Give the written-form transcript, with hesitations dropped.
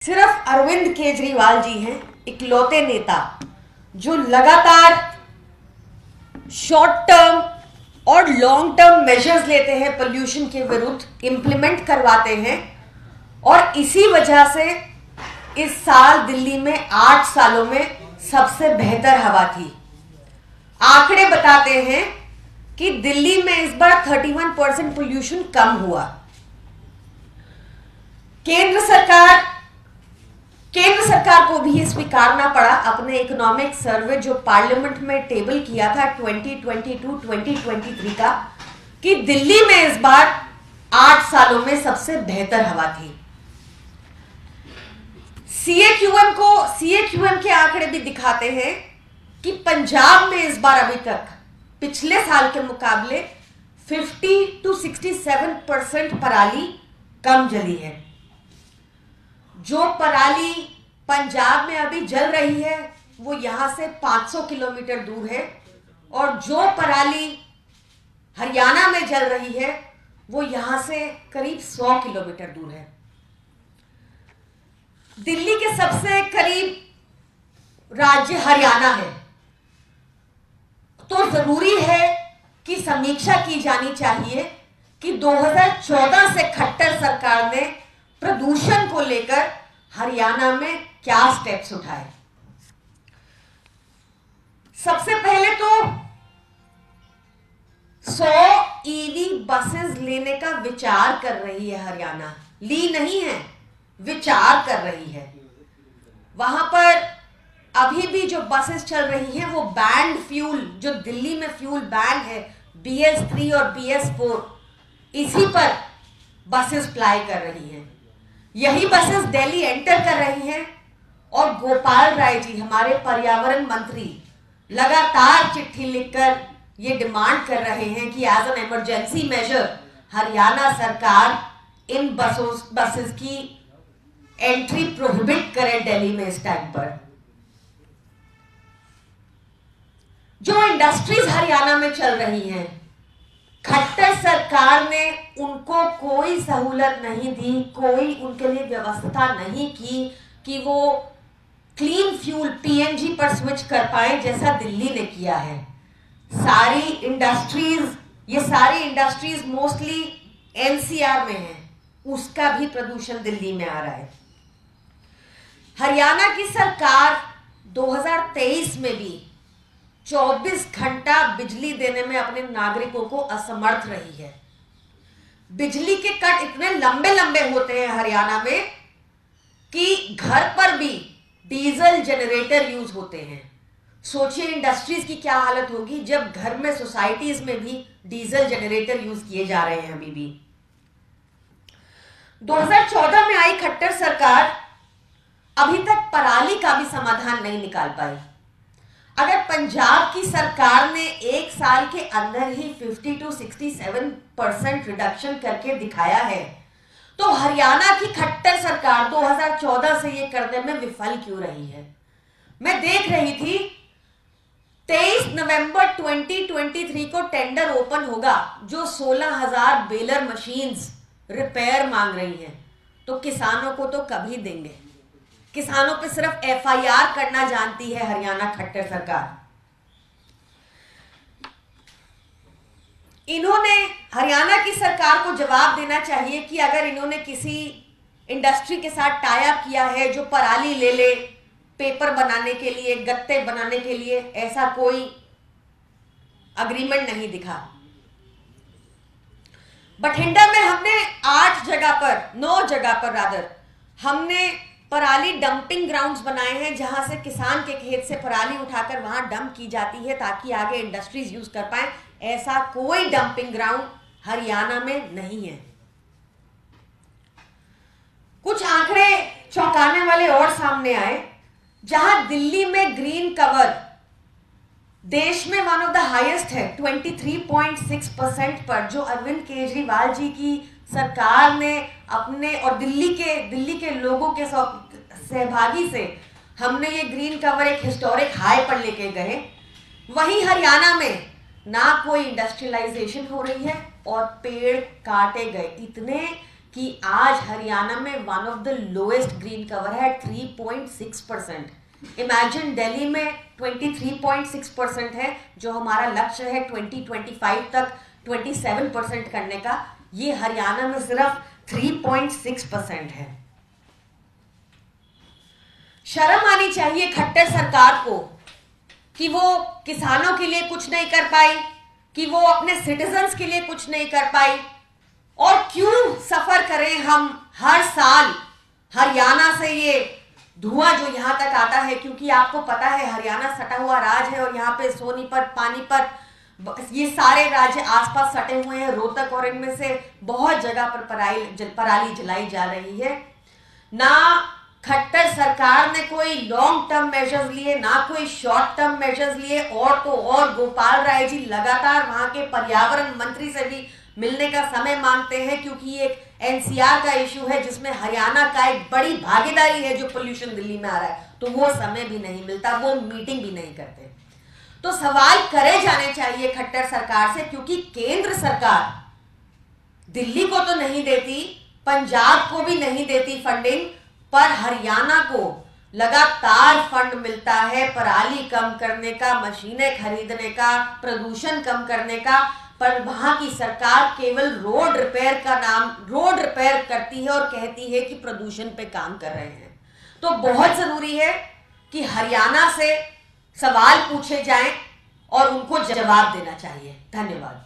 सिर्फ अरविंद केजरीवाल जी हैं इकलौते नेता जो लगातार शॉर्ट टर्म और लॉन्ग टर्म मेजर्स लेते हैं, पोल्यूशन के विरुद्ध इंप्लीमेंट करवाते हैं। और इसी वजह से इस साल दिल्ली में 8 सालों में सबसे बेहतर हवा थी। आंकड़े बताते हैं कि दिल्ली में इस बार 31% पोल्यूशन कम हुआ। केंद्र सरकार को भी ये स्वीकारना पड़ा अपने इकोनॉमिक सर्वे जो पार्लियामेंट में टेबल किया था 2022-2023 का, कि दिल्ली में इस बार 8 सालों में सबसे बेहतर हवा थी। सीएक्यूएम के आंकड़े भी दिखाते हैं कि पंजाब में इस बार अभी तक पिछले साल के मुकाबले 50 to 67% पराली कम जली है। जो पराली पंजाब में अभी जल रही है वो यहां से 500 किलोमीटर दूर है, और जो पराली हरियाणा में जल रही है वो यहां से करीब 100 किलोमीटर दूर है। दिल्ली के सबसे करीब राज्य हरियाणा है, तो जरूरी है कि समीक्षा की जानी चाहिए कि 2014 से खट्टर सरकार ने प्रदूषण को लेकर हरियाणा में क्या स्टेप्स उठाए। सबसे पहले तो 100 ईवी बसेस लेने का विचार कर रही है हरियाणा, ली नहीं है, विचार कर रही है। वहां पर अभी भी जो बसेस चल रही हैं वो बैंड फ्यूल, जो दिल्ली में फ्यूल बैन है BS3 और BS4, इसी पर बसेस फ्लाई कर रही हैं। यही बसेस दिल्ली एंटर कर रही हैं, और गोपाल राय जी हमारे पर्यावरण मंत्री लगातार चिट्ठी लिखकर ये डिमांड कर रहे हैं कि as an emergency measure Haryana सरकार इन बसेस की एंट्री प्रोहिबिट करे दिल्ली में इस टाइम पर। जो इंडस्ट्रीज हरियाणा में चल रही हैं, खट्टर सरकार ने उनको कोई सहूलत नहीं दी, कोई उनके लिए व्यवस्था नहीं की कि वो क्लीन फ्यूल PNG पर स्विच कर पाए जैसा दिल्ली ने किया है। ये सारी इंडस्ट्रीज मोस्टली NCR में हैं, उसका भी प्रदूषण दिल्ली में आ रहा है। हरियाणा की सरकार 2023 में भी 24 घंटा बिजली देने में अपने नागरिकों को असमर्थ रही है। बिजली के कट इतने लंबे लंबे होते हैं हरियाणा में कि घर पर भी डीजल जनरेटर यूज होते हैं। सोचिए इंडस्ट्रीज की क्या हालत होगी जब घर में, सोसाइटीज में भी डीजल जनरेटर यूज किए जा रहे हैं। अभी भी 2014 में आई खट्टर सरकार अभी तक पराली का भी समाधान नहीं निकाल पाई। अगर पंजाब की सरकार ने एक साल के अंदर ही 50 to 67% रिडक्शन करके दिखाया है, तो हरियाणा की खट्टर सरकार 2014 से ये करने में विफल क्यों रही है। मैं देख रही थी 23 नवंबर 2023 को टेंडर ओपन होगा, जो 16,000 बेलर मशीन्स रिपेयर मांग रही हैं, तो किसानों को तो कभी देंगे। किसानों पे सिर्फ FIR करना जानती है हरियाणा खट्टर सरकार। इन्होंने, हरियाणा की सरकार को जवाब देना चाहिए कि अगर इन्होंने किसी इंडस्ट्री के साथ टाई अप किया है जो पराली ले ले पेपर बनाने के लिए, गत्ते बनाने के लिए, ऐसा कोई अग्रीमेंट नहीं दिखा। बठिंडा में हमने 9 जगह पर हमने पराली डंपिंग ग्राउंड्स बनाए हैं, जहां से किसान के खेत से पराली उठाकर वहां डंप की जाती है ताकि आगे इंडस्ट्रीज यूज कर पाए। ऐसा कोई डंपिंग ग्राउंड हरियाणा में नहीं है। कुछ आंकड़े चौंकाने वाले और सामने आए, जहां दिल्ली में ग्रीन कवर देश में वन ऑफ द हाईएस्ट है 23.6% पर, जो अरविंद केजरीवाल जी की सरकार ने अपने और दिल्ली के लोगों के सहभागी से हमने ये ग्रीन कवर एक हिस्टोरिक हाई पर लेके गए। वहीं हरियाणा में ना कोई इंडस्ट्रियलाइजेशन हो रही है और पेड़ काटे गए। इतने कि आज हरियाणा में one of the lowest green cover है 3.6%। इमेजिन दिल्ली में 23.6% है, जो हमारा लक्ष्य है 2025 तक 27% करने का, ये हरियाणा में सिर्फ 3.6% है। शर्म आनी चाहिए खट्टर सरकार को कि वो किसानों के लिए कुछ नहीं कर पाई, कि वो अपने सिटीजन्स के लिए कुछ नहीं कर पाई। और क्यों सफर करें हम हर साल हरियाणा से ये धुआं जो यहां तक आता है, क्योंकि आपको पता है हरियाणा सटा हुआ राज्य है और यहाँ पे सोनीपत, पानीपत, ये सारे राज्य आसपास सटे हुए हैं, रोहतक, और इनमें से बहुत जगह पर पराली जलाई जा रही है। ना खट्टर सरकार ने कोई लॉन्ग टर्म मेजर्स लिए, ना कोई शॉर्ट टर्म मेजर्स लिए। और तो और गोपाल राय जी लगातार वहां के पर्यावरण मंत्री से भी मिलने का समय मांगते हैं, क्योंकि ये एक एनसीआर का इशू है जिसमें हरियाणा का एक बड़ी भागीदारी है जो पोल्यूशन दिल्ली में आ रहा है, तो वो समय भी नहीं मिलता, वो मीटिंग भी नहीं करते। तो सवाल करे जाने चाहिए खट्टर सरकार से, क्योंकि केंद्र सरकार दिल्ली को तो नहीं देती, पंजाब को भी नहीं देती फंडिंग, पर हरियाणा को लगातार फंड मिलता है पराली कम करने का, मशीनें खरीदने का, प्रदूषण कम करने का, पर वहां की सरकार केवल रोड रिपेयर करती है और कहती है कि प्रदूषण पे काम कर रहे हैं। तो बहुत जरूरी है कि हरियाणा से सवाल पूछे जाएं और उनको जवाब देना चाहिए। धन्यवाद।